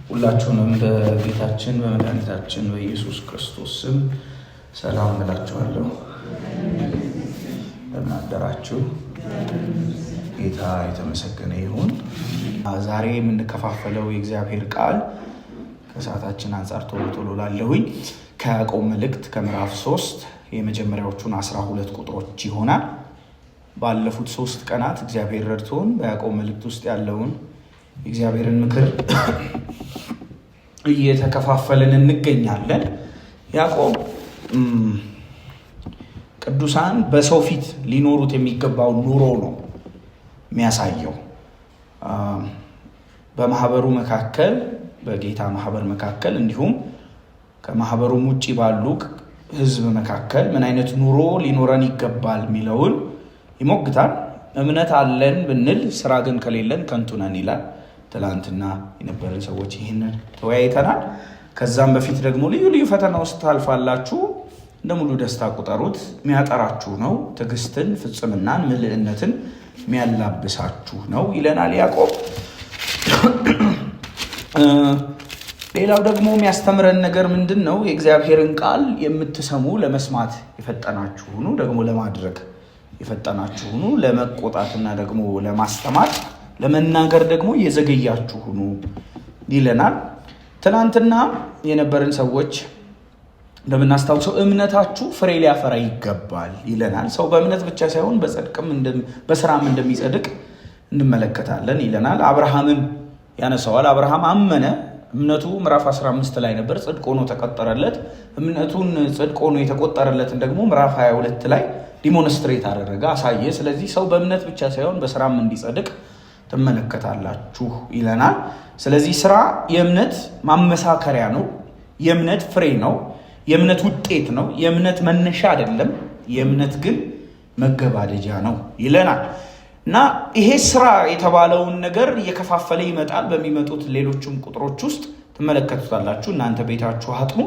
ሁላችሁንም በጌታችን በመድኃኒታችን በኢየሱስ ክርስቶስ ስም ሰላም እላችኋለሁ። እንደምን አደራችሁ? ጌታ የተመሰገነ ይሁን። ዛሬ የምንከፋፈለው የእግዚአብሔር ቃል ከሰዓታችን አንጻር ቶሎ ላለሁኝ ከያዕቆብ መልእክት ከምዕራፍ 3 የመጀመሪያዎቹን 12 ቁጥሮች ይሆናል። ባለፉት 3 ቀናት እግዚአብሔር ረድቶን በያዕቆብ መልእክት ውስጥ ያለውን የእግዚአብሔርን ምክር እየተከፋፈልን እንገኛለን። ያዕቆብ ቅዱሳን በሰው ፊት ሊኖሩት የሚገባው ኑሮ ነው የሚያሳየው። በማህበሩ መካከል፣ በጌታ ማህበር መካከል እንዲሁም ከማህበሩም ውጭ ባሉ ህዝብ መካከል ምን አይነት ኑሮ ሊኖረን ይገባል የሚለውን ይሞግታል። እምነት አለን ብንል ስራ ግን ከሌለን ከንቱ ነን ይላል። ትላንትና የነበረን ሰዎች ይህንን ተወያይተናል። ከዛም በፊት ደግሞ ልዩ ልዩ ፈተና ውስጥ ታልፋላችሁ፣ እንደ ሙሉ ደስታ ቁጠሩት፣ የሚያጠራችሁ ነው፣ ትዕግስትን፣ ፍጽምናን፣ ምልዕነትን የሚያላብሳችሁ ነው ይለናል ያዕቆብ። ሌላው ደግሞ የሚያስተምረን ነገር ምንድን ነው? የእግዚአብሔርን ቃል የምትሰሙ ለመስማት የፈጠናችሁ ሁኑ፣ ደግሞ ለማድረግ የፈጠናችሁ ሁኑ፣ ለመቆጣትና ደግሞ ለማስተማር ለመናገር ደግሞ የዘገያችሁ ሁኑ ይለናል። ትናንትና የነበረን ሰዎች እንደምናስታውሰው እምነታችሁ ፍሬ ሊያፈራ ይገባል ይለናል። ሰው በእምነት ብቻ ሳይሆን በጽድቅም በስራም እንደሚጸድቅ እንመለከታለን ይለናል። አብርሃምን ያነሳዋል። አብርሃም አመነ። እምነቱ ምዕራፍ 15 ላይ ነበር፣ ጽድቅ ሆኖ ተቆጠረለት። እምነቱን ጽድቅ ሆኖ የተቆጠረለትን ደግሞ ምዕራፍ 22 ላይ ዲሞንስትሬት አደረገ፣ አሳየ። ስለዚህ ሰው በእምነት ብቻ ሳይሆን በስራም እንዲጸድቅ ትመለከታላችሁ ይለናል። ስለዚህ ስራ የእምነት ማመሳከሪያ ነው፣ የእምነት ፍሬ ነው፣ የእምነት ውጤት ነው፣ የእምነት መነሻ አይደለም። የእምነት ግን መገባደጃ ነው ይለናል። እና ይሄ ስራ የተባለውን ነገር እየከፋፈለ ይመጣል። በሚመጡት ሌሎችም ቁጥሮች ውስጥ ትመለከቱታላችሁ። እናንተ ቤታችሁ አጥኑ።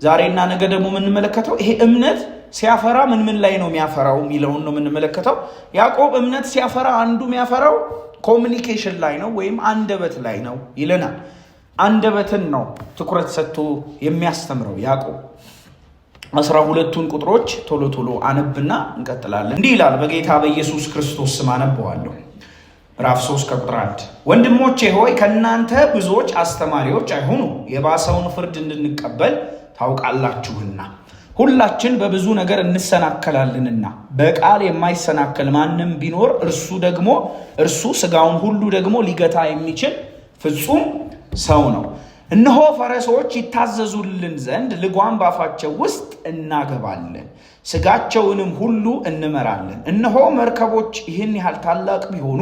ዛሬና ነገ ደግሞ የምንመለከተው ይሄ እምነት ሲያፈራ ምን ላይ ነው የሚያፈራው የሚለውን ነው የምንመለከተው። ያዕቆብ እምነት ሲያፈራ አንዱ የሚያፈራው ኮሚኒኬሽን ላይ ነው ወይም አንደበት ላይ ነው ይለናል። አንደበትን ነው ትኩረት ሰጥቶ የሚያስተምረው ያዕቆብ። 12ቱን ቁጥሮች ቶሎ አነብና እንቀጥላለን። እንዲህ ይላል። በጌታ በኢየሱስ ክርስቶስ ስም አነበዋለሁ። ምዕራፍ 3 ከቁጥር 1 ወንድሞቼ ሆይ ከእናንተ ብዙዎች አስተማሪዎች አይሁኑ፣ የባሰውን ፍርድ እንድንቀበል ታውቃላችሁና። ሁላችን በብዙ ነገር እንሰናከላለንና በቃል የማይሰናከል ማንም ቢኖር እርሱ ሥጋውን ሁሉ ደግሞ ሊገታ የሚችል ፍጹም ሰው ነው። እነሆ ፈረሶች ይታዘዙልን ዘንድ ልጓም ባፋቸው ውስጥ እናገባለን፣ ሥጋቸውንም ሁሉ እንመራለን። እነሆ መርከቦች ይህን ያህል ታላቅ ቢሆኑ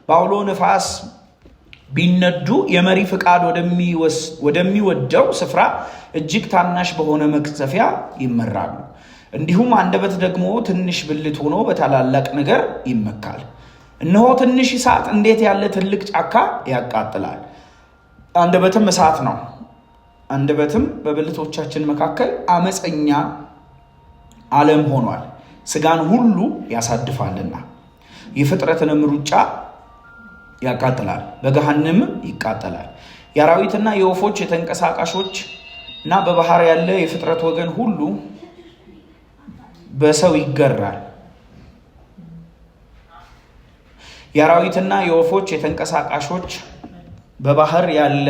በአውሎ ነፋስ ቢነዱ የመሪ ፍቃድ ወደሚወደው ስፍራ እጅግ ታናሽ በሆነ መቅዘፊያ ይመራሉ። እንዲሁም አንደበት ደግሞ ትንሽ ብልት ሆኖ በታላላቅ ነገር ይመካል። እነሆ ትንሽ እሳት እንዴት ያለ ትልቅ ጫካ ያቃጥላል። አንደበትም እሳት ነው። አንደበትም በብልቶቻችን መካከል አመፀኛ ዓለም ሆኗል፣ ሥጋን ሁሉ ያሳድፋልና የፍጥረትንም ሩጫ ያቃጥላል፣ በገሃነምም ይቃጠላል። የአራዊትና የወፎች የተንቀሳቃሾች እና በባህር ያለ የፍጥረት ወገን ሁሉ በሰው ይገራል። የአራዊትና የወፎች የተንቀሳቃሾች በባህር ያለ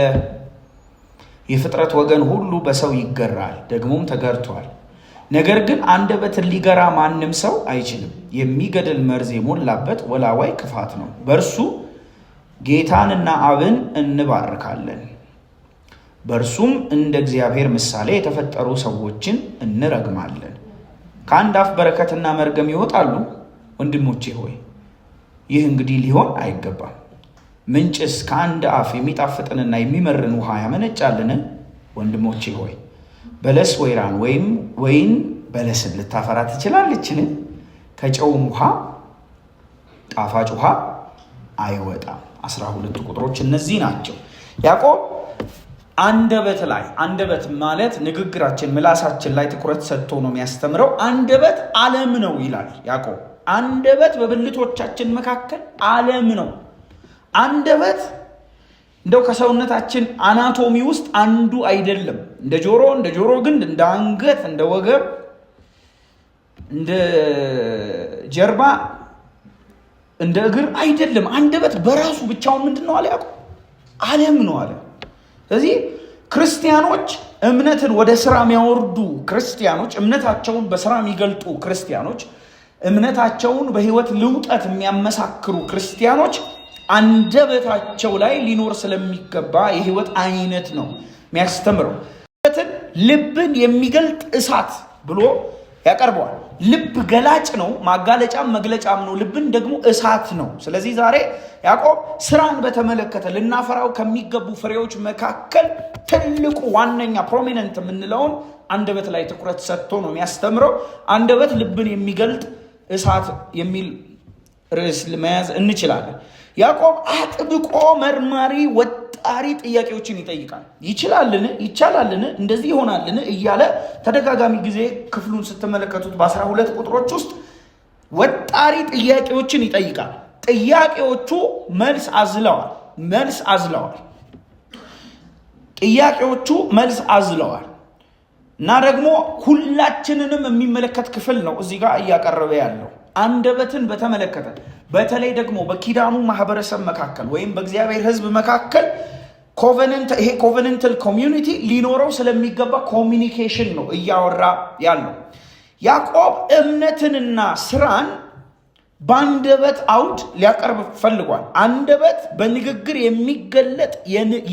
የፍጥረት ወገን ሁሉ በሰው ይገራል፣ ደግሞም ተገርቷል። ነገር ግን አንደበትን ሊገራ ማንም ሰው አይችልም። የሚገድል መርዝ የሞላበት ወላዋይ ክፋት ነው። በእርሱ ጌታንና አብን እንባርካለን፣ በእርሱም እንደ እግዚአብሔር ምሳሌ የተፈጠሩ ሰዎችን እንረግማለን። ከአንድ አፍ በረከትና መርገም ይወጣሉ። ወንድሞቼ ሆይ ይህ እንግዲህ ሊሆን አይገባም። ምንጭስ ከአንድ አፍ የሚጣፍጥንና የሚመርን ውሃ ያመነጫልን? ወንድሞቼ ሆይ በለስ ወይራን ወይም ወይን በለስን ልታፈራ ትችላለችን? ከጨውም ውሃ ጣፋጭ ውሃ አይወጣም። 12 ቁጥሮች እነዚህ ናቸው። ያዕቆብ አንደበት ማለት ንግግራችን ምላሳችን ላይ ትኩረት ሰጥቶ ነው የሚያስተምረው። አንደበት ዓለም ነው ይላል ያዕቆብ። አንደበት በብልቶቻችን መካከል ዓለም ነው። አንደበት እንደው ከሰውነታችን አናቶሚ ውስጥ አንዱ አይደለም። እንደ ጆሮ ግንድ፣ እንደ አንገት፣ እንደ ወገብ፣ እንደ ጀርባ፣ እንደ እግር አይደለም። አንደበት በራሱ ብቻውን ምንድን ነው አለ ያዕቆብ? ዓለም ነው አለ። ስለዚህ ክርስቲያኖች እምነትን ወደ ስራ የሚያወርዱ ክርስቲያኖች፣ እምነታቸውን በስራ የሚገልጡ ክርስቲያኖች፣ እምነታቸውን በህይወት ልውጠት የሚያመሳክሩ ክርስቲያኖች አንደበታቸው ላይ ሊኖር ስለሚገባ የህይወት አይነት ነው የሚያስተምረው። ልብን የሚገልጥ እሳት ብሎ ያቀርበዋል። ልብ ገላጭ ነው፣ ማጋለጫም መግለጫም ነው። ልብን ደግሞ እሳት ነው። ስለዚህ ዛሬ ያዕቆብ ስራን በተመለከተ ልናፈራው ከሚገቡ ፍሬዎች መካከል ትልቁ ዋነኛ ፕሮሚነንት የምንለውን አንደበት ላይ ትኩረት ሰጥቶ ነው የሚያስተምረው። አንደበት ልብን የሚገልጥ እሳት የሚል ርዕስ መያዝ እንችላለን። ያዕቆብ አጥብቆ መርማሪ ወጣሪ ጥያቄዎችን ይጠይቃል። ይቻላልን? እንደዚህ ይሆናልን? እያለ ተደጋጋሚ ጊዜ ክፍሉን ስትመለከቱት በ12 ቁጥሮች ውስጥ ወጣሪ ጥያቄዎችን ይጠይቃል። ጥያቄዎቹ መልስ አዝለዋል እና ደግሞ ሁላችንንም የሚመለከት ክፍል ነው እዚህ ጋር እያቀረበ ያለው። አንደበትን በተመለከተ በተለይ ደግሞ በኪዳኑ ማህበረሰብ መካከል ወይም በእግዚአብሔር ሕዝብ መካከል ኮቨነንታል ኮሚዩኒቲ ሊኖረው ስለሚገባ ኮሚኒኬሽን ነው እያወራ ያለው። ያዕቆብ እምነትንና ስራን በአንደበት አውድ ሊያቀርብ ፈልጓል። አንደበት በንግግር የሚገለጥ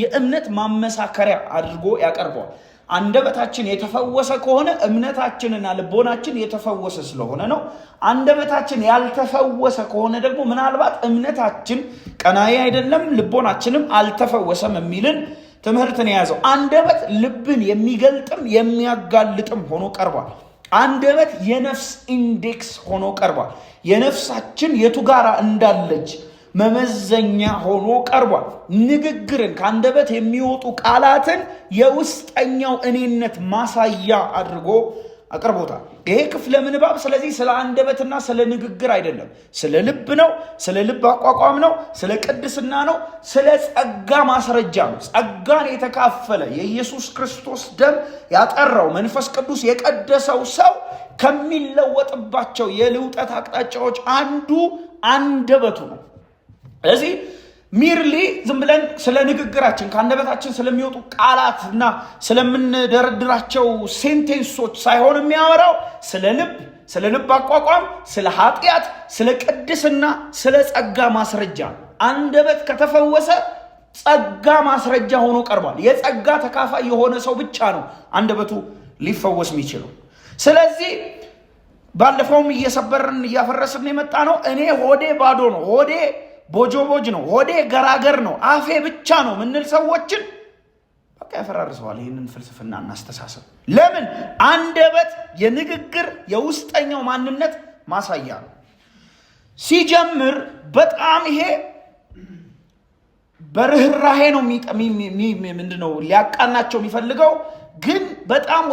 የእምነት ማመሳከሪያ አድርጎ ያቀርበዋል። አንደበታችን የተፈወሰ ከሆነ እምነታችንና ልቦናችን የተፈወሰ ስለሆነ ነው። አንደበታችን ያልተፈወሰ ከሆነ ደግሞ ምናልባት እምነታችን ቀናይ አይደለም፣ ልቦናችንም አልተፈወሰም የሚልን ትምህርትን የያዘው አንደበት ልብን የሚገልጥም የሚያጋልጥም ሆኖ ቀርቧል። አንደበት የነፍስ ኢንዴክስ ሆኖ ቀርቧል። የነፍሳችን የቱ ጋራ እንዳለች መመዘኛ ሆኖ ቀርቧል። ንግግርን ከአንደበት የሚወጡ ቃላትን የውስጠኛው እኔነት ማሳያ አድርጎ አቅርቦታል። ይሄ ክፍለ ምንባብ ስለዚህ ስለ አንደበትና ስለ ንግግር አይደለም፣ ስለ ልብ ነው፣ ስለ ልብ አቋቋም ነው፣ ስለ ቅድስና ነው፣ ስለ ጸጋ ማስረጃ ነው። ጸጋን የተካፈለ የኢየሱስ ክርስቶስ ደም ያጠራው መንፈስ ቅዱስ የቀደሰው ሰው ከሚለወጥባቸው የልውጠት አቅጣጫዎች አንዱ አንደበቱ ነው። ስለዚህ ሚርሊ ዝም ብለን ስለ ንግግራችን ከአንደበታችን ስለሚወጡ ቃላትና ስለምንደረድራቸው ሴንቴንሶች ሳይሆን የሚያወራው ስለ ልብ አቋቋም፣ ስለ ኃጢአት፣ ስለ ቅድስና፣ ስለ ጸጋ ማስረጃ። አንደበት ከተፈወሰ ጸጋ ማስረጃ ሆኖ ቀርቧል። የጸጋ ተካፋይ የሆነ ሰው ብቻ ነው አንደበቱ ሊፈወስ የሚችለው። ስለዚህ ባለፈውም እየሰበርን እያፈረስን የመጣ ነው። እኔ ሆዴ ባዶ ነው፣ ሆዴ ቦጆቦጅ ነው፣ ሆዴ ገራገር ነው፣ አፌ ብቻ ነው ምንል ሰዎችን በቃ ያፈራርሰዋል ይህንን ፍልስፍና እናስተሳሰብ። ለምን? አንደበት የንግግር የውስጠኛው ማንነት ማሳያ ነው። ሲጀምር በጣም ይሄ በርህራሄ ነው ምንድነው ሊያቃናቸው የሚፈልገው፣ ግን በጣም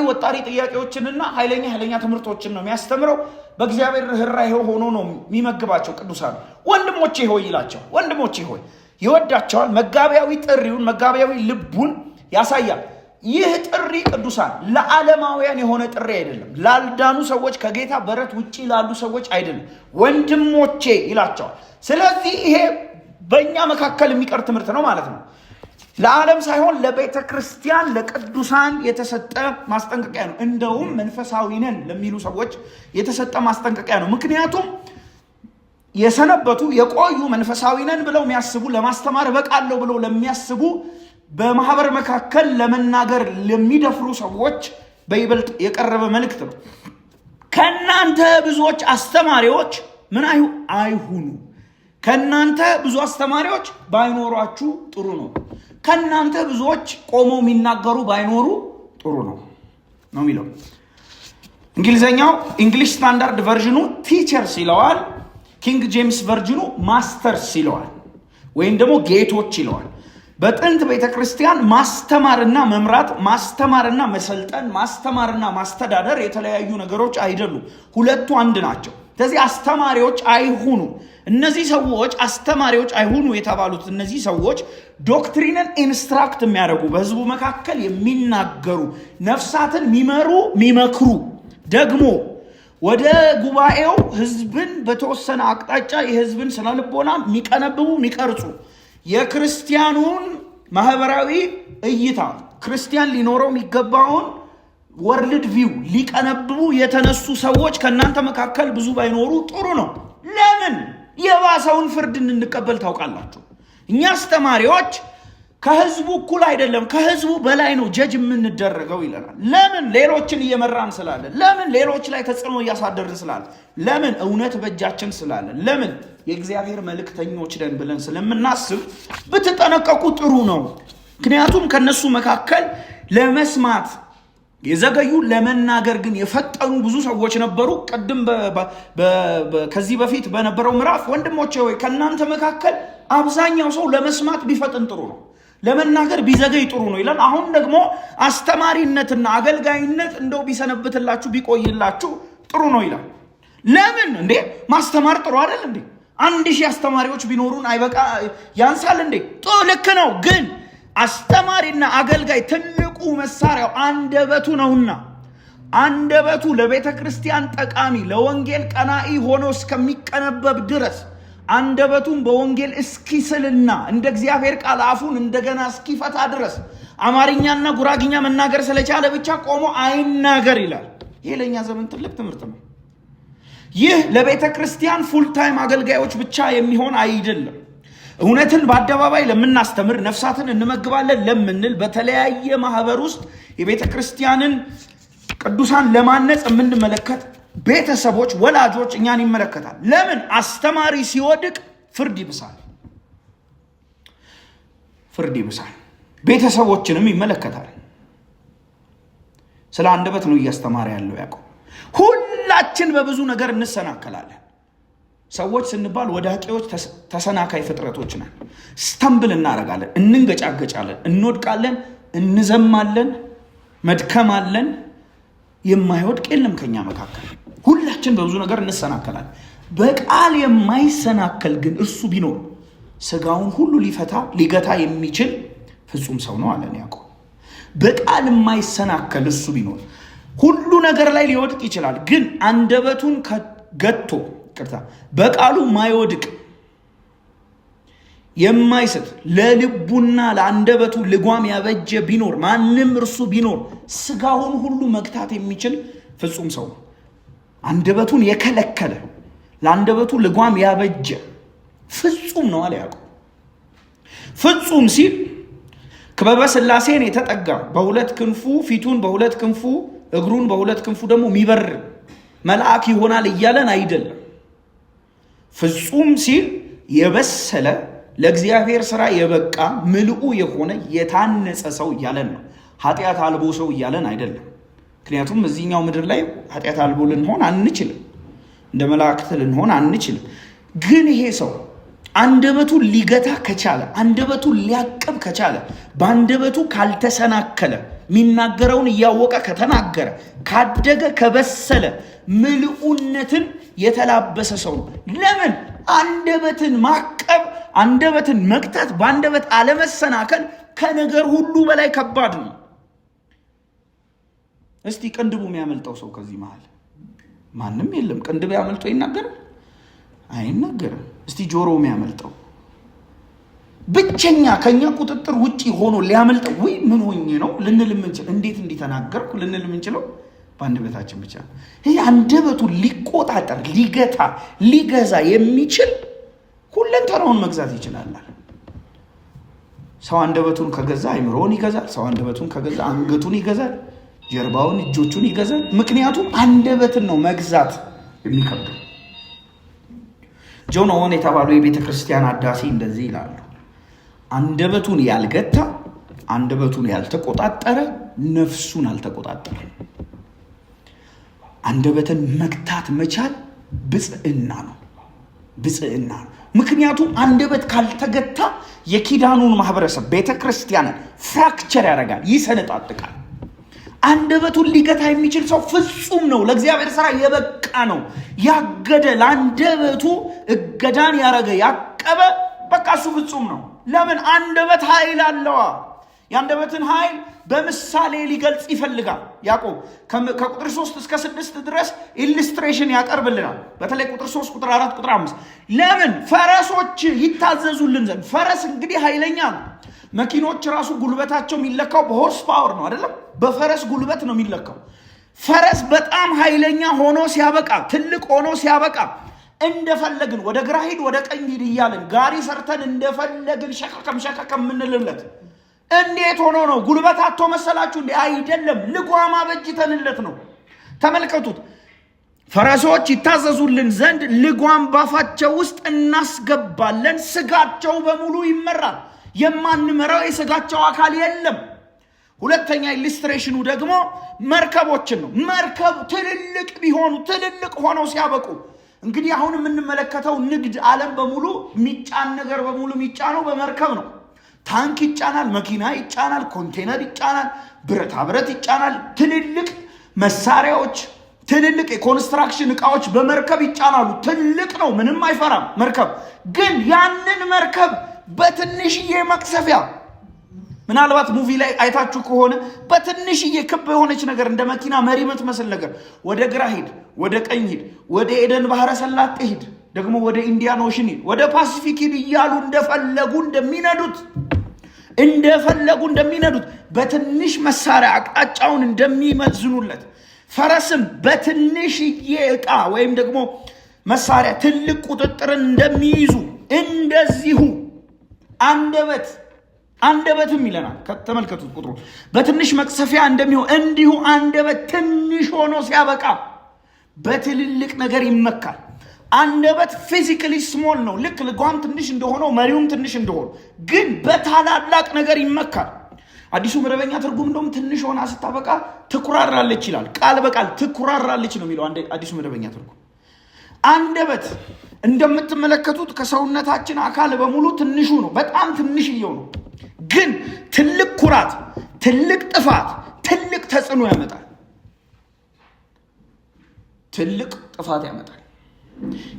ወጣሪ ጥያቄዎችንና ኃይለኛ ትምህርቶችን ነው የሚያስተምረው። በእግዚአብሔር ርህራሄ ሆኖ ነው የሚመግባቸው። ቅዱሳን ወንድሞቼ ሆይ ይላቸው። ወንድሞቼ ሆይ ይወዳቸዋል። መጋቢያዊ ጥሪውን መጋቢያዊ ልቡን ያሳያል። ይህ ጥሪ ቅዱሳን ለዓለማውያን የሆነ ጥሪ አይደለም። ላልዳኑ ሰዎች ከጌታ በረት ውጪ ላሉ ሰዎች አይደለም። ወንድሞቼ ይላቸዋል። ስለዚህ ይሄ በእኛ መካከል የሚቀር ትምህርት ነው ማለት ነው። ለዓለም ሳይሆን ለቤተ ክርስቲያን ለቅዱሳን የተሰጠ ማስጠንቀቂያ ነው። እንደውም መንፈሳዊ ነን ለሚሉ ሰዎች የተሰጠ ማስጠንቀቂያ ነው። ምክንያቱም የሰነበቱ የቆዩ መንፈሳዊ ነን ብለው የሚያስቡ ለማስተማር በቃለው ብለው ለሚያስቡ በማህበር መካከል ለመናገር ለሚደፍሩ ሰዎች በይበልጥ የቀረበ መልእክት ነው። ከናንተ ብዙዎች አስተማሪዎች ምን አይሁኑ። ከናንተ ብዙ አስተማሪዎች ባይኖራችሁ ጥሩ ነው። ከናንተ ብዙዎች ቆመው የሚናገሩ ባይኖሩ ጥሩ ነው የሚለው። እንግሊዘኛው እንግሊሽ ስታንዳርድ ቨርዥኑ ቲቸርስ ይለዋል። ኪንግ ጄምስ ቨርዥኑ ማስተርስ ይለዋል፣ ወይም ደግሞ ጌቶች ይለዋል። በጥንት ቤተክርስቲያን ማስተማርና መምራት፣ ማስተማርና መሰልጠን፣ ማስተማርና ማስተዳደር የተለያዩ ነገሮች አይደሉም። ሁለቱ አንድ ናቸው። ስለዚህ አስተማሪዎች አይሁኑ። እነዚህ ሰዎች አስተማሪዎች አይሁኑ የተባሉት እነዚህ ሰዎች ዶክትሪንን ኢንስትራክት የሚያደርጉ በህዝቡ መካከል የሚናገሩ ነፍሳትን የሚመክሩ ደግሞ ወደ ጉባኤው ህዝብን በተወሰነ አቅጣጫ የህዝብን ስነልቦና የሚቀነብቡ የሚቀርጹ የክርስቲያኑን ማህበራዊ እይታ ክርስቲያን ሊኖረው የሚገባውን ወርልድ ቪው ሊቀነብቡ የተነሱ ሰዎች ከናንተ መካከል ብዙ ባይኖሩ ጥሩ ነው። ለምን የባሰውን ፍርድ እንቀበል ታውቃላችሁ? እኛ አስተማሪዎች ከህዝቡ እኩል አይደለም፣ ከህዝቡ በላይ ነው ጀጅ የምንደረገው ይለናል። ለምን? ሌሎችን እየመራን ስላለ። ለምን? ሌሎች ላይ ተጽዕኖ እያሳደርን ስላለ። ለምን? እውነት በእጃችን ስላለ። ለምን? የእግዚአብሔር መልእክተኞች ነን ብለን ስለምናስብ ብትጠነቀቁ ጥሩ ነው። ምክንያቱም ከነሱ መካከል ለመስማት የዘገዩ ለመናገር ግን የፈጠኑ ብዙ ሰዎች ነበሩ። ቅድም ከዚህ በፊት በነበረው ምዕራፍ ወንድሞቼ ሆይ ከናንተ መካከል አብዛኛው ሰው ለመስማት ቢፈጥን ጥሩ ነው፣ ለመናገር ቢዘገይ ጥሩ ነው ይላል። አሁን ደግሞ አስተማሪነትና አገልጋይነት እንደው ቢሰነብትላችሁ ቢቆይላችሁ ጥሩ ነው ይላል። ለምን እንዴ? ማስተማር ጥሩ አይደል እንዴ? 1000 አስተማሪዎች ቢኖሩን አይበቃ ያንሳል እንዴ? ልክ ነው። ግን አስተማሪና አገልጋይ ትልቁ መሳሪያው አንደበቱ ነውና አንደበቱ ለቤተ ክርስቲያን ጠቃሚ ለወንጌል ቀናኢ ሆኖ እስከሚቀነበብ ድረስ አንደበቱን በወንጌል እስኪስልና እንደ እግዚአብሔር ቃል አፉን እንደገና እስኪፈታ ድረስ አማርኛና ጉራግኛ መናገር ስለቻለ ብቻ ቆሞ አይናገር ይላል። ይሄ ለኛ ዘመን ትልቅ ትምህርት ነው። ይህ ለቤተ ክርስቲያን ፉል ታይም አገልጋዮች ብቻ የሚሆን አይደለም። እውነትን በአደባባይ ለምናስተምር፣ ነፍሳትን እንመግባለን ለምንል፣ በተለያየ ማህበር ውስጥ የቤተ ክርስቲያንን ቅዱሳን ለማነጽ የምንመለከት ቤተሰቦች፣ ወላጆች እኛን ይመለከታል። ለምን? አስተማሪ ሲወድቅ ፍርድ ይብሳል። ቤተሰቦችንም ይመለከታል። ስለ አንደበት ነው እያስተማረ ያለው ያዕቆብ። ሁላችን በብዙ ነገር እንሰናከላለን። ሰዎች ስንባል ወዳቂዎች፣ ተሰናካይ ፍጥረቶች ነን። ስተምብል እናደርጋለን፣ እንንገጫገጫለን፣ እንወድቃለን፣ እንዘማለን፣ መድከማለን። የማይወድቅ የለም ከኛ መካከል። ሁላችን በብዙ ነገር እንሰናከላለን። በቃል የማይሰናከል ግን እርሱ ቢኖር ስጋውን ሁሉ ሊገታ የሚችል ፍጹም ሰው ነው አለን ያዕቆብ። በቃል የማይሰናከል እርሱ ቢኖር ሁሉ ነገር ላይ ሊወድቅ ይችላል። ግን አንደበቱን ገቶ በቃሉ ማይወድቅ የማይስት ለልቡና ለአንደበቱ ልጓም ያበጀ ቢኖር ማንም እርሱ ቢኖር ስጋውን ሁሉ መግታት የሚችል ፍጹም ሰው ነው። አንደበቱን የከለከለ ለአንደበቱ ልጓም ያበጀ ፍጹም ነው አለ ያዕቆብ። ፍጹም ሲል ክበበ ሥላሴን የተጠጋ በሁለት ክንፉ ፊቱን በሁለት ክንፉ እግሩን በሁለት ክንፉ ደግሞ የሚበር መልአክ ይሆናል እያለን አይደለም። ፍጹም ሲል የበሰለ ለእግዚአብሔር ሥራ የበቃ ምልኡ የሆነ የታነጸ ሰው እያለን ነው። ኃጢአት አልቦ ሰው እያለን አይደለም። ምክንያቱም እዚህኛው ምድር ላይ ኃጢአት አልቦ ልንሆን አንችልም፣ እንደ መላእክት ልንሆን አንችልም። ግን ይሄ ሰው አንደበቱን ሊገታ ከቻለ፣ አንደበቱን ሊያቅብ ከቻለ፣ በአንደበቱ ካልተሰናከለ፣ የሚናገረውን እያወቀ ከተናገረ፣ ካደገ ከበሰለ ምልኡነትን የተላበሰ ሰው ነው። ለምን? አንደበትን ማቀብ፣ አንደበትን መግታት፣ በአንደበት አለመሰናከል ከነገር ሁሉ በላይ ከባድ ነው። እስቲ ቅንድቡ የሚያመልጠው ሰው ከዚህ መሃል ማንም የለም። ቅንድብ ያመልጦ ይናገራል? አይናገርም። እስቲ ጆሮ የሚያመልጠው ብቸኛ ከኛ ቁጥጥር ውጪ ሆኖ ሊያመልጠው ወይ ምን ሆኜ ነው ልንል የምንችል፣ እንዴት እንዲተናገርኩ ልንል የምንችለው በአንደበታችን ብቻ። ይሄ አንደበቱን ሊቆጣጠር፣ ሊገታ፣ ሊገዛ የሚችል ሁለንተናውን መግዛት ይችላል። ሰው አንደበቱን ከገዛ አይምሮውን ይገዛል። ሰው አንደበቱን ከገዛ አንገቱን ይገዛል፣ ጀርባውን፣ እጆቹን ይገዛል። ምክንያቱም አንደበትን ነው መግዛት የሚከብደው። ጆን ኦወን የተባሉ የቤተ ክርስቲያን አዳሲ እንደዚህ ይላሉ። አንደበቱን ያልገታ፣ አንደበቱን ያልተቆጣጠረ ነፍሱን አልተቆጣጠረ። አንደበትን መግታት መቻል ብጽዕና ነው፣ ብጽዕና ነው። ምክንያቱም አንደበት ካልተገታ የኪዳኑን ማህበረሰብ ቤተ ክርስቲያንን ፍራክቸር ያደርጋል፣ ይሰነጣጥቃል። አንደበቱን ሊገታ የሚችል ሰው ፍጹም ነው፣ ለእግዚአብሔር ሥራ የበቃ ነው። ያገደ ለአንደበቱ እገዳን ያረገ ያቀበ በቃ እሱ ፍጹም ነው። ለምን? አንደበት ኃይል አለዋ። የአንደበትን ኃይል በምሳሌ ሊገልጽ ይፈልጋል ያዕቆብ። ከቁጥር 3 እስከ 6 ድረስ ኢሉስትሬሽን ያቀርብልናል። በተለይ ቁጥር 3፣ ቁጥር 4፣ ቁጥር 5 ለምን ፈረሶች ይታዘዙልን ዘንድ። ፈረስ እንግዲህ ኃይለኛ ነው። መኪኖች ራሱ ጉልበታቸው የሚለካው በሆርስ ፓወር ነው አይደለም? በፈረስ ጉልበት ነው የሚለካው። ፈረስ በጣም ኃይለኛ ሆኖ ሲያበቃ፣ ትልቅ ሆኖ ሲያበቃ እንደፈለግን ወደ ግራ ሂድ ወደ ቀኝ ሂድ እያልን ጋሪ ሰርተን እንደፈለግን ሸከከም ምንልለት እንዴት ሆኖ ነው? ጉልበት አጥቶ መሰላችሁ እንዴ? አይደለም፣ ልጓም አበጅተንለት ነው። ተመልከቱት። ፈረሶች ይታዘዙልን ዘንድ ልጓም ባፋቸው ውስጥ እናስገባለን፣ ስጋቸው በሙሉ ይመራል። የማንመራው የስጋቸው አካል የለም። ሁለተኛ ኢሉስትሬሽኑ ደግሞ መርከቦችን ነው። መርከብ ትልልቅ ቢሆኑ ትልልቅ ሆነው ሲያበቁ እንግዲህ አሁን የምንመለከተው ንግድ ዓለም በሙሉ የሚጫን ነገር በሙሉ የሚጫነው በመርከብ ነው። ታንክ ይጫናል፣ መኪና ይጫናል፣ ኮንቴነር ይጫናል፣ ብረታ ብረት ይጫናል። ትልልቅ መሳሪያዎች፣ ትልልቅ የኮንስትራክሽን ዕቃዎች በመርከብ ይጫናሉ። ትልቅ ነው፣ ምንም አይፈራም መርከብ። ግን ያንን መርከብ በትንሽዬ መቅሰፊያ፣ ምናልባት ሙቪ ላይ አይታችሁ ከሆነ በትንሽዬ ክብ የሆነች ነገር እንደ መኪና መሪ የምትመስል ነገር ወደ ግራ ሂድ፣ ወደ ቀኝ ሂድ፣ ወደ ኤደን ባህረ ሰላጤ ሂድ፣ ደግሞ ወደ ኢንዲያን ኦሽን ሂድ፣ ወደ ፓሲፊክ ሂድ እያሉ እንደፈለጉ እንደሚነዱት በትንሽ መሳሪያ አቅጣጫውን እንደሚመዝኑለት ፈረስም በትንሽዬ ዕቃ ወይም ደግሞ መሳሪያ ትልቅ ቁጥጥርን እንደሚይዙ እንደዚሁ አንደበትም ይለናል። ተመልከቱት ቁጥሩ። በትንሽ መቅሰፊያ እንደሚሆን እንዲሁ አንደበት ትንሽ ሆኖ ሲያበቃ በትልልቅ ነገር ይመካል። አንደበት ፊዚካሊ ስሞል ነው። ልክ ልጓም ትንሽ እንደሆነው መሪውም ትንሽ እንደሆነ ግን በታላላቅ ነገር ይመካል። አዲሱ መደበኛ ትርጉም እንደውም ትንሽ ሆና ስታበቃ ትኩራራለች ይላል። ቃል በቃል ትኩራራለች ነው የሚለው አዲሱ መደበኛ ትርጉም። አንደበት እንደምትመለከቱት ከሰውነታችን አካል በሙሉ ትንሹ ነው፣ በጣም ትንሽዬው ነው። ግን ትልቅ ኩራት፣ ትልቅ ጥፋት፣ ትልቅ ተጽዕኖ ያመጣል። ትልቅ ጥፋት ያመጣል፣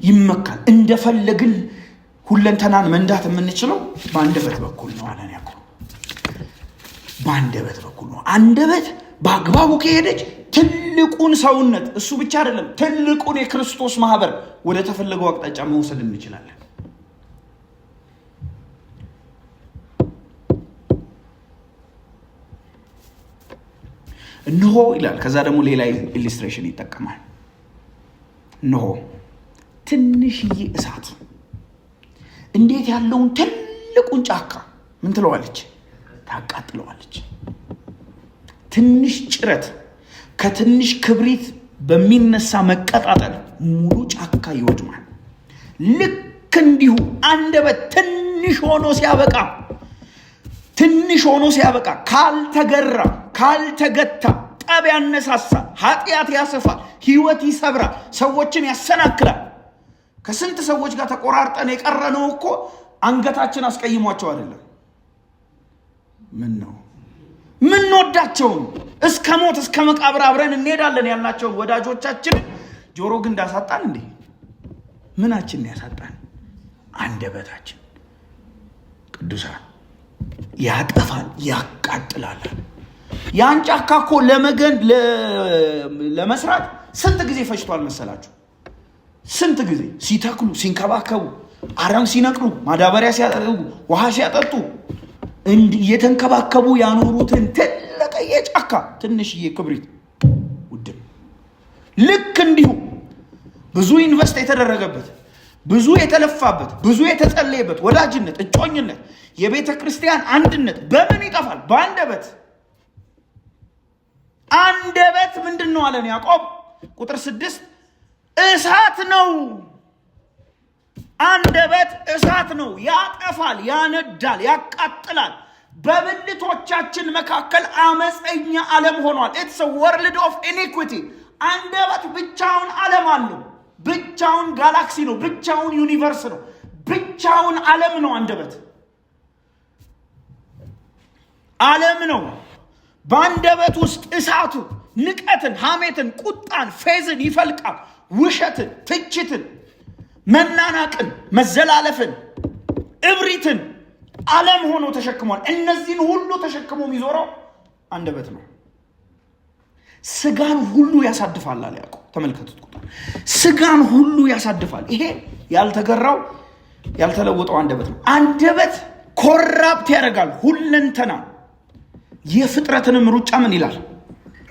ይመካል። እንደፈለግን ሁለንተናን መንዳት የምንችለው በአንደበት በኩል ነው አለን ያዕቆብ። በአንደበት በኩል ነው። አንደበት በአግባቡ ከሄደች ትልቁን ሰውነት፣ እሱ ብቻ አይደለም ትልቁን የክርስቶስ ማህበር ወደ ተፈለገው አቅጣጫ መውሰድ እንችላለን። እነሆ ይላል። ከዛ ደግሞ ሌላ ኢሉስትሬሽን ይጠቀማል። እነሆ ትንሽዬ እሳት እንዴት ያለውን ትልቁን ጫካ ምን ትለዋለች? ታቃጥለዋለች። ትንሽ ጭረት ከትንሽ ክብሪት በሚነሳ መቀጣጠል ሙሉ ጫካ ይወድማል። ልክ እንዲሁ አንደበት ትንሽ ሆኖ ሲያበቃ ካልተገራ፣ ካልተገታ ጠብ ያነሳሳል፣ ኃጢአት ያሰፋል፣ ህይወት ይሰብራል፣ ሰዎችን ያሰናክላል። ከስንት ሰዎች ጋር ተቆራርጠን የቀረነው እኮ አንገታችን አስቀይሟቸው አይደለም። ምን ነው ምንወዳቸውን እስከ ሞት እስከ መቃብር አብረን እንሄዳለን ያልናቸውን ወዳጆቻችን ጆሮ ግን እንዳሳጣን እንዴ? ምናችን ያሳጣን? አንደበታችን። ቅዱሳን ያጠፋል፣ ያቃጥላል። ያን ጫካ እኮ ለመስራት ስንት ጊዜ ፈጅቷል መሰላችሁ? ስንት ጊዜ ሲተክሉ፣ ሲንከባከቡ፣ አረም ሲነቅሉ፣ ማዳበሪያ ሲያጠጡ፣ ውሃ ሲያጠጡ እየተንከባከቡ ያኖሩትን ትልቅዬ ጫካ ትንሽዬ ክብሪት ውድም። ልክ እንዲሁ ብዙ ኢንቨስት የተደረገበት፣ ብዙ የተለፋበት፣ ብዙ የተጸለየበት ወዳጅነት፣ እጮኝነት፣ የቤተ ክርስቲያን አንድነት በምን ይጠፋል? በአንደበት። አንደበት ምንድን ነው አለን ያዕቆብ ቁጥር 6 እሳት ነው። አንደበት እሳት ነው፣ ያጠፋል፣ ያነዳል፣ ያቃጥላል። በብልቶቻችን መካከል አመፀኛ ዓለም ሆኗል። ኢትስ a world of iniquity። አንደበት ብቻውን ዓለም አለው፣ ብቻውን ጋላክሲ ነው፣ ብቻውን ዩኒቨርስ ነው፣ ብቻውን ዓለም ነው። አንደበት ዓለም ነው፣ በአንደበት ውስጥ እሳቱ ንቀትን፣ ሐሜትን፣ ቁጣን፣ ፌዝን ይፈልቃል። ውሸትን፣ ትችትን፣ መናናቅን፣ መዘላለፍን፣ እብሪትን ዓለም ሆኖ ተሸክሟል። እነዚህን ሁሉ ተሸክሞ የሚዞረው አንደበት ነው። ስጋን ሁሉ ያሳድፋል አለ ያዕቆብ። ተመልከቱት ቁጥር ስጋን ሁሉ ያሳድፋል። ይሄ ያልተገራው ያልተለወጠው አንደበት ነው። አንደበት ኮራፕት ያደርጋል ሁለንተና። የፍጥረትንም ሩጫ ምን ይላል?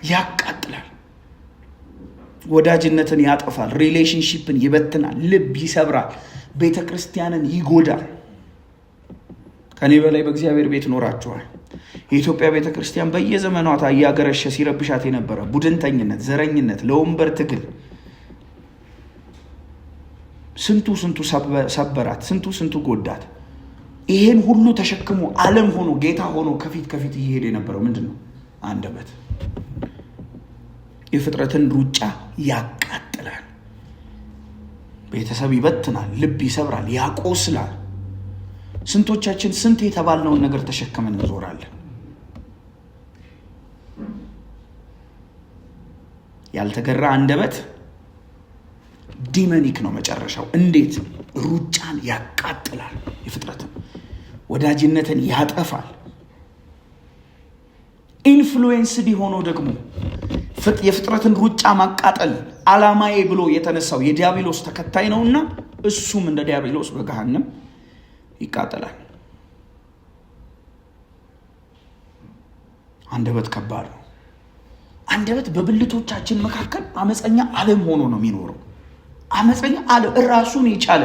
ያቃጥላል። ወዳጅነትን ያጠፋል። ሪሌሽንሺፕን ይበትናል። ልብ ይሰብራል። ቤተ ክርስቲያንን ይጎዳል። ከኔ በላይ በእግዚአብሔር ቤት ኖራችኋል። የኢትዮጵያ ቤተ ክርስቲያን በየዘመኗ እያገረሸ ሲረብሻት የነበረ ቡድንተኝነት፣ ዘረኝነት፣ ለወንበር ትግል ስንቱ ሰበራት፣ ስንቱ ጎዳት። ይሄን ሁሉ ተሸክሞ ዓለም ሆኖ ጌታ ሆኖ ከፊት እየሄደ የነበረው ምንድን ነው? አንደበት። የፍጥረትን ሩጫ ያቃጥላል። ቤተሰብ ይበትናል። ልብ ይሰብራል፣ ያቆስላል። ስንቶቻችን ስንት የተባልነውን ነገር ተሸክመን እንዞራለን? ያልተገራ አንደበት ዲመኒክ ነው መጨረሻው። እንዴት? ሩጫን ያቃጥላል። የፍጥረትን ወዳጅነትን ያጠፋል። ኢንፍሉዌንስድ ሆኖ ደግሞ የፍጥረትን ሩጫ ማቃጠል ዓላማዬ ብሎ የተነሳው የዲያብሎስ ተከታይ ነውና እሱም እንደ ዲያብሎስ በገሃነም ይቃጠላል። አንደበት ከባድ ነው። አንደበት በብልቶቻችን መካከል አመፀኛ ዓለም ሆኖ ነው የሚኖረው። አመፀኛ ዓለም ራሱን የቻለ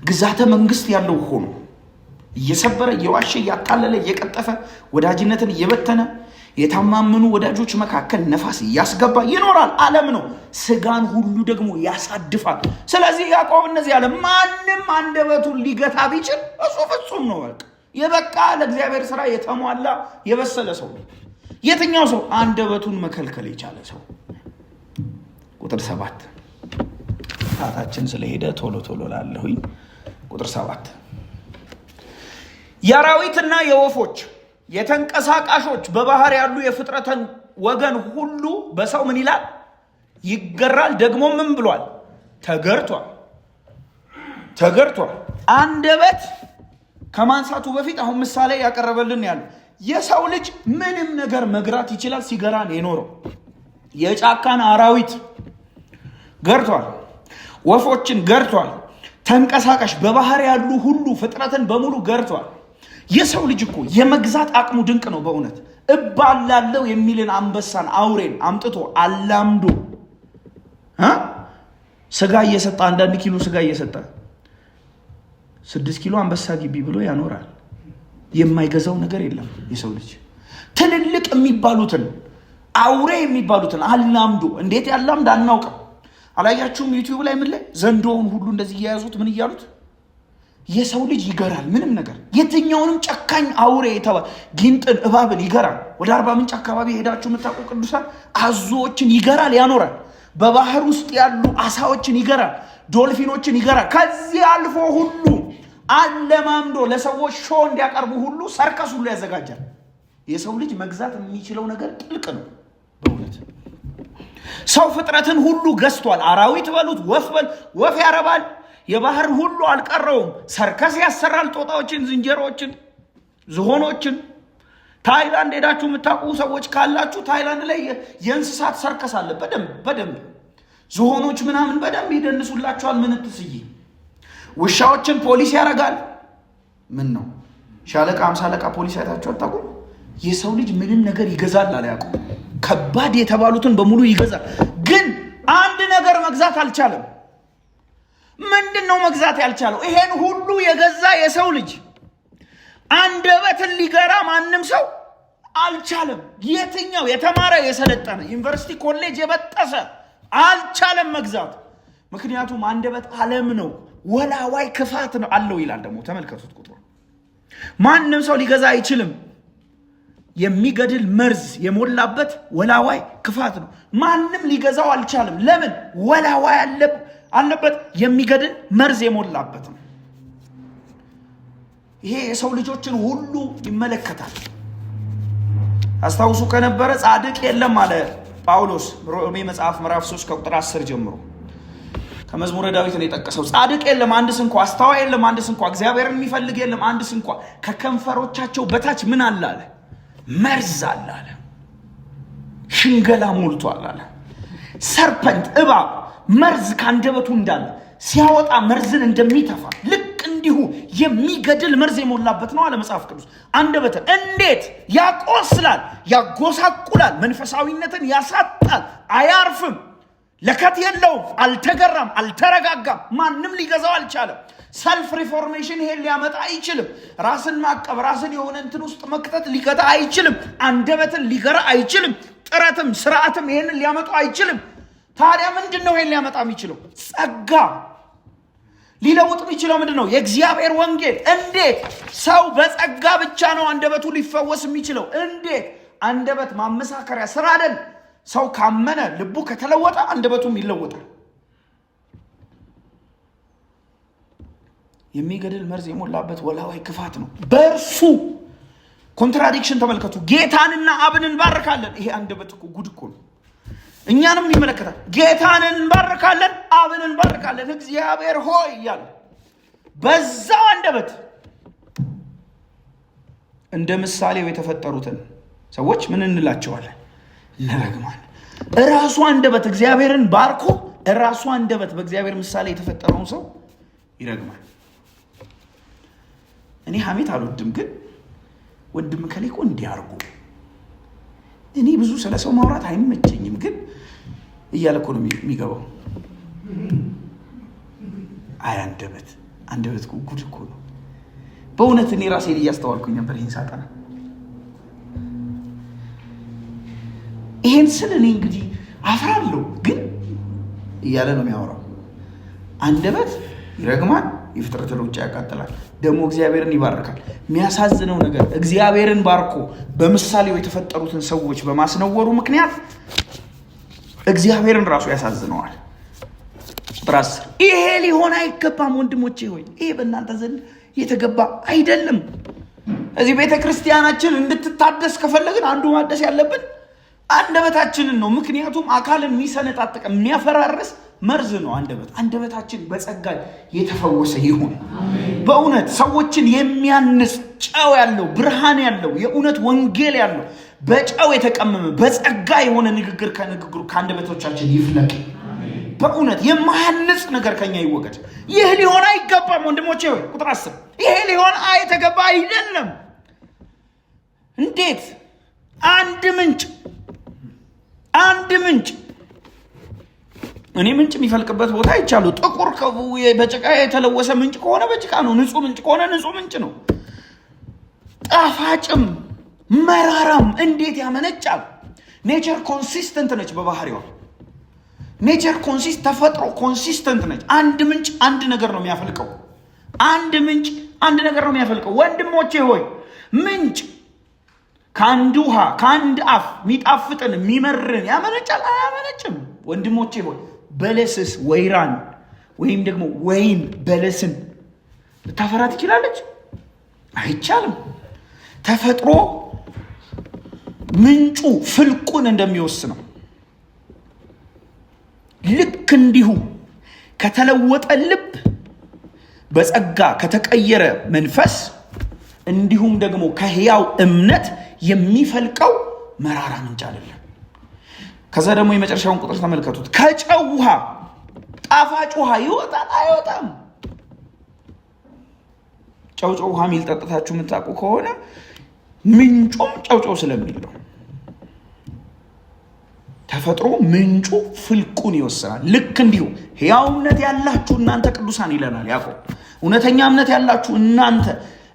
ግዛተ መንግስት ያለው ሆኖ እየሰበረ እየዋሸ እያታለለ እየቀጠፈ ወዳጅነትን እየበተነ የታማምኑ ወዳጆች መካከል ነፋስ እያስገባ ይኖራል። ዓለም ነው። ስጋን ሁሉ ደግሞ ያሳድፋል። ስለዚህ ያዕቆብ እነዚህ ያለ ማንም አንደበቱን ሊገታ ቢችል እሱ ፍጹም ነው። የበቃ ለእግዚአብሔር ስራ የተሟላ የበሰለ ሰው። የትኛው ሰው? አንደበቱን መከልከል የቻለ ሰው። ቁጥር 7 ታታችን ስለሄደ ቶሎ ላለሁኝ። ቁጥር 7 የአራዊትና የወፎች የተንቀሳቃሾች በባህር ያሉ የፍጥረትን ወገን ሁሉ በሰው ምን ይላል? ይገራል። ደግሞ ምን ብሏል? ተገርቷል። አንደበት ከማንሳቱ በፊት አሁን ምሳሌ ያቀረበልን ያለው የሰው ልጅ ምንም ነገር መግራት ይችላል። ሲገራን የኖረው የጫካን አራዊት ገርቷል። ወፎችን ገርቷል። ተንቀሳቃሽ በባህር ያሉ ሁሉ ፍጥረትን በሙሉ ገርቷል። የሰው ልጅ እኮ የመግዛት አቅሙ ድንቅ ነው በእውነት። እባላለሁ የሚልን አንበሳን አውሬን አምጥቶ አላምዶ ስጋ እየሰጠ 1 ኪሎ ስጋ እየሰጠ 6 ኪሎ አንበሳ ግቢ ብሎ ያኖራል። የማይገዛው ነገር የለም የሰው ልጅ። ትልልቅ የሚባሉትን አውሬ የሚባሉትን አላምዶ እንዴት ያላምድ አናውቅም። አላያችሁም? ዩቲዩብ ላይ ምን ላይ ዘንዶውን ሁሉ እንደዚህ እየያዙት ምን እያሉት የሰው ልጅ ይገራል። ምንም ነገር የትኛውንም ጨካኝ አውሬ ጊንጥን፣ እባብን ይገራል። ወደ 40 ምንጭ አካባቢ ሄዳችሁ የምታውቁ ቅዱሳን አዞዎችን ይገራል፣ ያኖራል። በባህር ውስጥ ያሉ አሳዎችን ይገራል፣ ዶልፊኖችን ይገራል። ከዚህ አልፎ ሁሉ አለማምዶ ለሰዎች ሾው እንዲያቀርቡ ሁሉ ሰርከስ ሁሉ ያዘጋጃል። የሰው ልጅ መግዛት የሚችለው ነገር ጥልቅ ነው በእውነት። ሰው ፍጥረትን ሁሉ ገዝቷል። አራዊት በሉት፣ ወፍ ያረባል። የባህር ሁሉ አልቀረውም። ሰርከስ ያሰራል። ጦጣዎችን፣ ዝንጀሮዎችን፣ ዝሆኖችን። ታይላንድ ሄዳችሁ የምታውቁ ሰዎች ካላችሁ ታይላንድ ላይ የእንስሳት ሰርከስ አለ። በደንብ ዝሆኖች ምናምን በደንብ ይደንሱላቸዋል። ምንትስይ ውሻዎችን ፖሊስ ያደርጋል። ምን ነው ሻለቃ 50 አለቃ ፖሊስ አይታችሁ አታውቁም? የሰው ልጅ ምንም ነገር ይገዛል አለ ያዕቆብ። ከባድ የተባሉትን በሙሉ ይገዛል። ግን አንድ ነገር መግዛት አልቻለም። ምንድን ነው መግዛት ያልቻለው? ይሄን ሁሉ የገዛ የሰው ልጅ አንደበትን ሊገራ ማንም ሰው አልቻለም። የትኛው የተማረ የሰለጠነ ዩኒቨርሲቲ ኮሌጅ የበጠሰ አልቻለም መግዛት። ምክንያቱም አንደበት ዓለም ነው፣ ወላዋይ ክፋት ነው አለው ይላል። ደግሞ ተመልከቱት ቁጥሩ። ማንም ሰው ሊገዛ አይችልም። የሚገድል መርዝ የሞላበት ወላዋይ ክፋት ነው። ማንም ሊገዛው አልቻለም። ለምን? ወላዋይ አለበት፣ የሚገድል መርዝ የሞላበት ነው። ይሄ የሰው ልጆችን ሁሉ ይመለከታል። አስታውሱ ከነበረ ጻድቅ የለም አለ ጳውሎስ ሮሜ መጽሐፍ ምዕራፍ 3 ከቁጥር 10 ጀምሮ ከመዝሙረ ዳዊት ነው የጠቀሰው። ጻድቅ የለም አንድስ እንኳ፣ አስተዋይ የለም አንድስ እንኳ፣ እግዚአብሔርን የሚፈልግ የለም አንድስ እንኳ። ከከንፈሮቻቸው በታች ምን አለ አለ? መርዝ አለ አለ። ሽንገላ ሞልቷል አለ። ሰርፐንት እባብ መርዝ ካንደበቱ እንዳለ ሲያወጣ መርዝን እንደሚተፋ ልክ እንዲሁ የሚገድል መርዝ የሞላበት ነው አለ መጽሐፍ ቅዱስ። አንደበት እንዴት ያቆስላል፣ ያጎሳቁላል፣ መንፈሳዊነትን ያሳጣል፣ አያርፍም፣ ለከት የለውም፣ አልተገራም፣ አልተረጋጋም፣ ማንም ሊገዛው አልቻለም። ሰልፍ ሪፎርሜሽን ይሄን ሊያመጣ አይችልም። ራስን ማቀብ፣ ራስን የሆነ እንትን ውስጥ መክተት ሊገታ አይችልም። አንደበትን ሊገራ አይችልም። ጥረትም ስርዓትም ይሄንን ሊያመጡ አይችልም። ታዲያ ምንድነው ይሄን ሊያመጣ የሚችለው? ጸጋ። ሊለውጥ የሚችለው ምንድነው? የእግዚአብሔር ወንጌል። እንዴት? ሰው በጸጋ ብቻ ነው አንደበቱ ሊፈወስ የሚችለው። እንዴት? አንደበት ማመሳከሪያ ስራ አይደል? ሰው ካመነ ልቡ ከተለወጠ አንደበቱም ይለወጣል። የሚገድል መርዝ የሞላበት ወላዋይ ክፋት ነው። በእርሱ ኮንትራዲክሽን ተመልከቱ። ጌታንና አብን እንባርካለን። ይሄ አንደበት እኮ ጉድ እኮ ነው። እኛንም ይመለከታል። ጌታንን እንባርካለን፣ አብን እንባርካለን፣ እግዚአብሔር ሆይ እያለ በዛው አንደበት እንደ ምሳሌው የተፈጠሩትን ሰዎች ምን እንላቸዋለን? እንረግማለን። እራሱ አንደበት እግዚአብሔርን ባርኮ እራሱ አንደበት በእግዚአብሔር ምሳሌ የተፈጠረውን ሰው ይረግማል። እኔ ሐሜት አልወድም፣ ግን ወንድም ከሌኮ እንዲያርጉ እኔ ብዙ ስለ ሰው ማውራት አይመቸኝም፣ ግን እያለ እኮ ነው የሚገባው። አይ አንደበት ጉድ እኮ ነው በእውነት። እኔ ራሴን እያስተዋልኩኝ ነበር ይህን ሳጠና። ይሄን ስል እኔ እንግዲህ አፍራለሁ፣ ግን እያለ ነው የሚያወራው። አንደበት ይረግማል፣ የፍጥረትን ሩጫ ያቃጥላል፣ ደግሞ እግዚአብሔርን ይባርካል። የሚያሳዝነው ነገር እግዚአብሔርን ባርኮ በምሳሌው የተፈጠሩትን ሰዎች በማስነወሩ ምክንያት እግዚአብሔርን ራሱ ያሳዝነዋል። ቁጥር 10 ይሄ ሊሆን አይገባም ወንድሞቼ ሆይ፣ ይሄ በእናንተ ዘንድ የተገባ አይደለም። እዚህ ቤተ ክርስቲያናችን እንድትታደስ ከፈለግን አንዱ ማደስ ያለብን አንደበታችንን ነው። ምክንያቱም አካልን የሚሰነጣጥቀ የሚያፈራርስ መርዝ ነው አንደበት። አንደበታችን በጸጋ የተፈወሰ ይሁን። በእውነት ሰዎችን የሚያንስ ጨው ያለው ብርሃን ያለው የእውነት ወንጌል ያለው በጨው የተቀመመ በጸጋ የሆነ ንግግር ከአንደበቶቻችን ይፍለቅ። በእውነት የማያንጽ ነገር ከኛ ይወገድ። ይህ ሊሆን አይገባም ወንድሞቼ ሆይ። ቁጥር 10 ይሄ ሊሆን አይተገባ አይደለም። እንዴት? አንድ ምንጭ እኔ ምንጭ የሚፈልቅበት ቦታ ይቻሉ። ጥቁር በጭቃ የተለወሰ ምንጭ ከሆነ በጭቃ ነው። ንጹህ ምንጭ ከሆነ ንጹህ ምንጭ ነው። ጣፋጭም መራራም እንዴት ያመነጫል። ኔቸር ኮንሲስተንት ነች በባህሪዋ። ተፈጥሮ ኮንሲስተንት ነች። አንድ ምንጭ አንድ ነገር ነው የሚያፈልቀው። ወንድሞቼ ሆይ ምንጭ ከአንድ ውሃ ከአንድ አፍ የሚጣፍጥን የሚመርን ያመነጫል? አያመነጭም። ወንድሞቼ ሆይ በለስስ ወይራን ወይም ደግሞ ወይን በለስን ልታፈራ ትችላለች? አይቻልም። ተፈጥሮ ምንጩ ፍልቁን እንደሚወስነው ልክ እንዲሁ ከተለወጠ ልብ በጸጋ ከተቀየረ መንፈስ እንዲሁም ደግሞ ከሕያው እምነት የሚፈልቀው መራራ ምንጭ አይደለም። ከዛ ደግሞ የመጨረሻውን ቁጥር ተመልከቱት። ከጨው ውሃ ጣፋጭ ውሃ ይወጣል አይወጣም? ጨው ውሃ ሚል ጠጥታችሁ የምታውቁ ከሆነ ምንጩም ጨው ስለሚል ነው። ተፈጥሮ ምንጩ ፍልቁን ይወስናል። ልክ እንዲሁ ሕያው እምነት ያላችሁ እናንተ ቅዱሳን ይለናል ያዕቆብ። እውነተኛ እምነት ያላችሁ እናንተ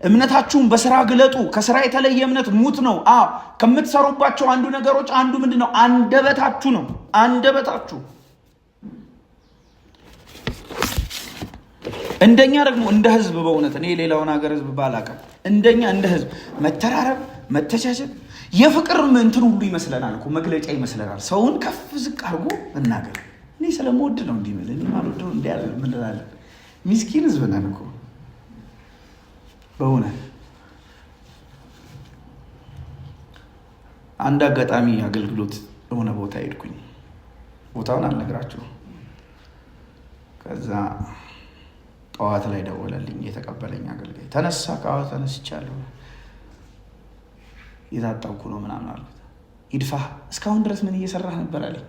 እምነታችሁን በስራ ግለጡ። ከስራ የተለየ እምነት ሙት ነው። ከምትሰሩባቸው አንዱ ነገሮች አንዱ ምንድነው? አንደበታችሁ ነው። አንደበታችሁ እንደኛ ደግሞ እንደ ህዝብ በእውነት እኔ ሌላውን ሀገር ህዝብ ባላቀም እንደኛ እንደ ህዝብ መተራረብ፣ መተቻቸት የፍቅር እንትን ሁሉ ይመስለናል እኮ መግለጫ ይመስለናል። ሰውን ከፍ ዝቅ አድርጎ መናገር። እኔ ስለምወድ ነው እንዲህ ማለት እኔ ማለት ነው እንዲያለ ምን እንላለን? ምስኪን ህዝብ ነን እኮ በእውነት አንድ አጋጣሚ አገልግሎት የሆነ ቦታ ሄድኩኝ። ቦታውን አልነግራችሁ። ከዛ ጠዋት ላይ ደወለልኝ የተቀበለኝ አገልጋይ። ተነሳ ከአዎ ተነስቻለሁ፣ የታጠብኩ ነው ምናምን አልኩት። ይድፋ እስካሁን ድረስ ምን እየሰራህ ነበር አለኝ።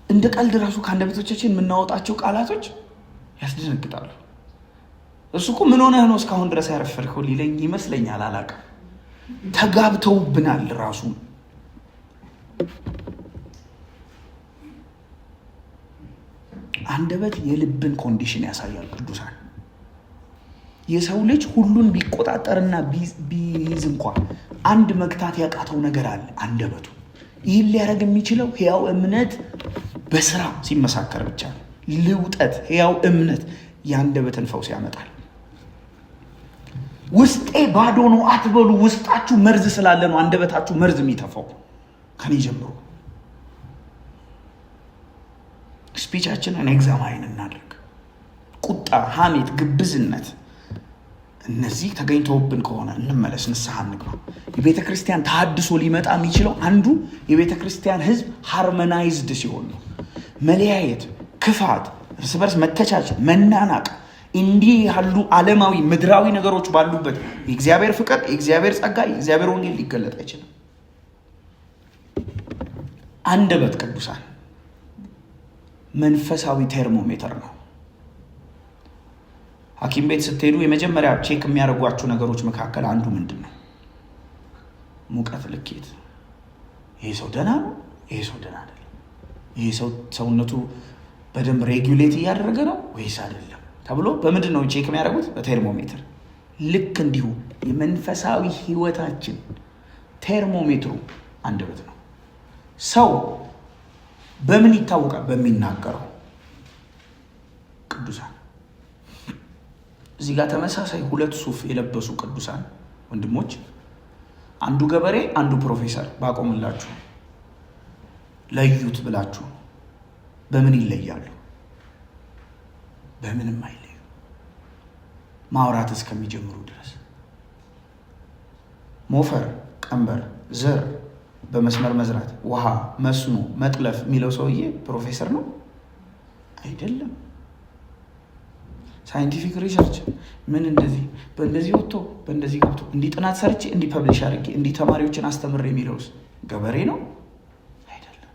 እንደ ቀልድ ራሱ ከአንደበቶቻችን የምናወጣቸው ቃላቶች ያስደነግጣሉ። እሱ እኮ ምን ሆነህ ነው እስካሁን ድረስ ያረፈድከው ሊለኝ ይመስለኛል፣ አላውቅም። ተጋብተውብናል ራሱ። አንደበት የልብን ኮንዲሽን ያሳያል ቅዱሳን። የሰው ልጅ ሁሉን ቢቆጣጠርና ቢይዝ እንኳን አንድ መግታት ያቃተው ነገር አለ፣ አንደበቱ። ይህን ሊያደርግ የሚችለው ሕያው እምነት በስራ ሲመሳከር ብቻ ነው። ልውጠት ሕያው እምነት የአንደበትን ፈውስ ያመጣል። ውስጤ ባዶ ነው አትበሉ። ውስጣችሁ መርዝ ስላለ ነው አንደበታችሁ መርዝ የሚተፋው። ከኔ ጀምሮ ስፒቻችንን ኤግዛማይን እናድርግ። ቁጣ፣ ሐሜት፣ ግብዝነት እነዚህ ተገኝተውብን ከሆነ እንመለስ፣ ንስሐ እንግባ። የቤተ ክርስቲያን ተሐድሶ ሊመጣ የሚችለው አንዱ የቤተ ክርስቲያን ሕዝብ ሃርመናይዝድ ሲሆን ነው። መለያየት፣ ክፋት፣ እርስ በርስ መተቻች፣ መናናቅ እንዲህ ያሉ ዓለማዊ ምድራዊ ነገሮች ባሉበት የእግዚአብሔር ፍቅር፣ የእግዚአብሔር ጸጋ፣ የእግዚአብሔር ወንጌል ሊገለጥ አይችልም። አንደበት ቅዱሳን መንፈሳዊ ቴርሞሜትር ነው። ሐኪም ቤት ስትሄዱ የመጀመሪያ ቼክ የሚያደርጓቸው ነገሮች መካከል አንዱ ምንድን ነው? ሙቀት ልኬት። ይሄ ሰው ደህና ነው፣ ይሄ ሰው ደህና አይደለም፣ ይሄ ሰው ሰውነቱ በደንብ ሬጉሌት እያደረገ ነው ወይስ አይደለም ተብሎ በምንድን ነው ቼክ የሚያደርጉት? በቴርሞሜትር። ልክ እንዲሁ የመንፈሳዊ ህይወታችን ቴርሞሜትሩ አንደበት ነው። ሰው በምን ይታወቃል? በሚናገረው። ቅዱሳን እዚህ ጋር ተመሳሳይ ሁለት ሱፍ የለበሱ ቅዱሳን ወንድሞች፣ አንዱ ገበሬ አንዱ ፕሮፌሰር ባቆምላችሁ ለዩት ብላችሁ በምን ይለያሉ? በምንም አይለዩ። ማውራት እስከሚጀምሩ ድረስ ሞፈር፣ ቀንበር፣ ዘር በመስመር መዝራት፣ ውሃ፣ መስኖ፣ መጥለፍ የሚለው ሰውዬ ፕሮፌሰር ነው አይደለም። ሳይንቲፊክ ሪሰርች ምን እንደዚህ በእንደዚህ ወጥቶ በእንደዚህ ገብቶ እንዲህ ጥናት ሰርቼ እንዲህ ፐብሊሽ አድርጌ እንዲህ ተማሪዎችን አስተምሬ የሚለውስ ገበሬ ነው አይደለም።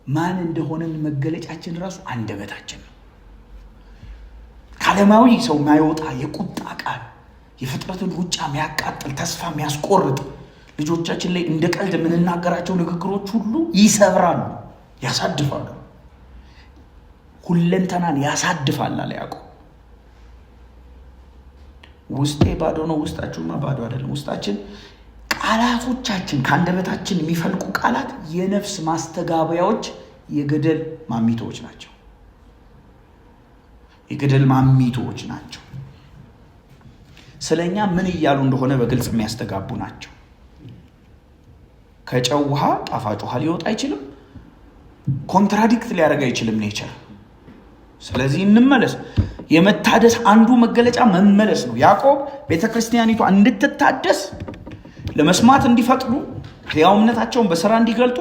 ማን እንደሆነን መገለጫችን ራሱ አንደበታችን ነው። ከዓለማዊ ሰው የማይወጣ የቁጣ ቃል፣ የፍጥረትን ሩጫ የሚያቃጥል ተስፋ የሚያስቆርጥ ልጆቻችን ላይ እንደ ቀልድ የምንናገራቸው ንግግሮች ሁሉ ይሰብራሉ፣ ያሳድፋሉ። ሁለንተናን ያሳድፋል አለ ያዕቆብ። ውስጤ ባዶ ነው፣ ውስጣችሁማ ባዶ አይደለም። ውስጣችን ቃላቶቻችን ከአንደበታችን የሚፈልቁ ቃላት የነፍስ ማስተጋበያዎች፣ የገደል ማሚቶዎች ናቸው። የገደል ማሚቶዎች ናቸው። ስለኛ ምን እያሉ እንደሆነ በግልጽ የሚያስተጋቡ ናቸው። ከጨው ውሃ ጣፋጭ ውሃ ሊወጣ አይችልም። ኮንትራዲክት ሊያደርግ አይችልም ኔቸር። ስለዚህ እንመለስ። የመታደስ አንዱ መገለጫ መመለስ ነው። ያዕቆብ ቤተክርስቲያኒቷ እንድትታደስ ለመስማት እንዲፈቅዱ ሕያው እምነታቸውን በስራ እንዲገልጡ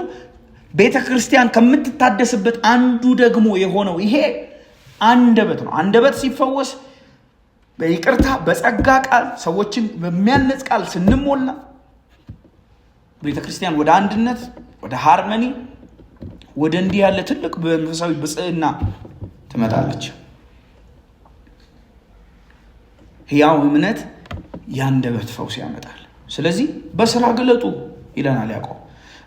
ቤተክርስቲያን ከምትታደስበት አንዱ ደግሞ የሆነው ይሄ አንደበት ነው። አንደበት ሲፈወስ በይቅርታ በጸጋ ቃል ሰዎችን በሚያነጽ ቃል ስንሞላ ቤተክርስቲያን ወደ አንድነት፣ ወደ ሃርመኒ፣ ወደ እንዲህ ያለ ትልቅ መንፈሳዊ ብጽዕና ትመጣለች። ሕያው እምነት የአንደበት ፈውስ ያመጣል። ስለዚህ በስራ ግለጡ ይለናል ያዕቆብ።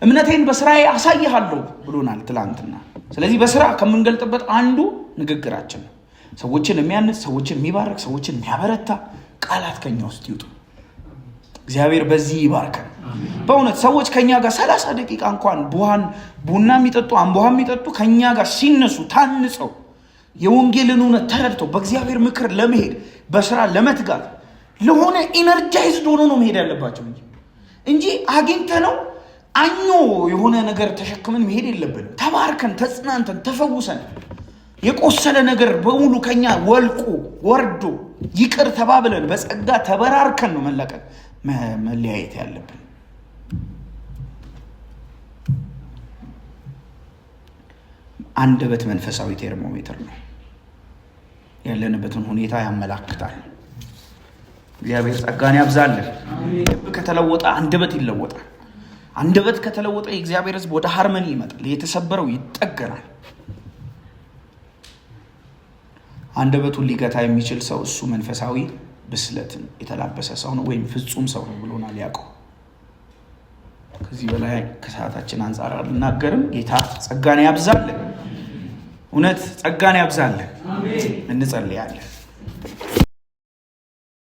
እምነቴን በስራዬ አሳይሃለሁ ብሎናል ትላንትና። ስለዚህ በስራ ከምንገልጥበት አንዱ ንግግራችን ነው። ሰዎችን የሚያንጽ፣ ሰዎችን የሚባርክ፣ ሰዎችን የሚያበረታ ቃላት ከኛ ውስጥ ይውጡ። እግዚአብሔር በዚህ ይባርከን። በእውነት ሰዎች ከኛ ጋር 30 ደቂቃ እንኳን ቡና የሚጠጡ አምቦሃ የሚጠጡ ከኛ ጋር ሲነሱ ታንጸው የወንጌልን እውነት ተረድተው በእግዚአብሔር ምክር ለመሄድ በስራ ለመትጋት ለሆነ ኢነርጃይዝድ ሆኖ ነው መሄድ ያለባቸው እንጂ አግኝተ ነው አኞ የሆነ ነገር ተሸክመን መሄድ የለብንም። ተባርከን፣ ተጽናንተን፣ ተፈውሰን የቆሰለ ነገር በሙሉ ከኛ ወልቆ ወርዶ ይቅር ተባብለን በጸጋ ተበራርከን ነው መለያየት ያለብን። አንደበት መንፈሳዊ ቴርሞሜትር ነው። ያለንበትን ሁኔታ ያመላክታል። እግዚአብሔር ጸጋን ያብዛልን። ልብ ከተለወጠ አንደበት ይለወጣል። አንደበት ከተለወጠ የእግዚአብሔር ሕዝብ ወደ ሃርመኒ ይመጣል። የተሰበረው ይጠገናል። አንደበቱን ሊገታ የሚችል ሰው እሱ መንፈሳዊ ብስለትን የተላበሰ ሰው ነው ወይም ፍጹም ሰው ነው ብሎናል ያዕቆብ። ከዚህ በላይ ከሰዓታችን አንጻር አልናገርም። ጌታ ጸጋን ያብዛልን። እውነት ጸጋን ያብዛልን። እንጸልያለን።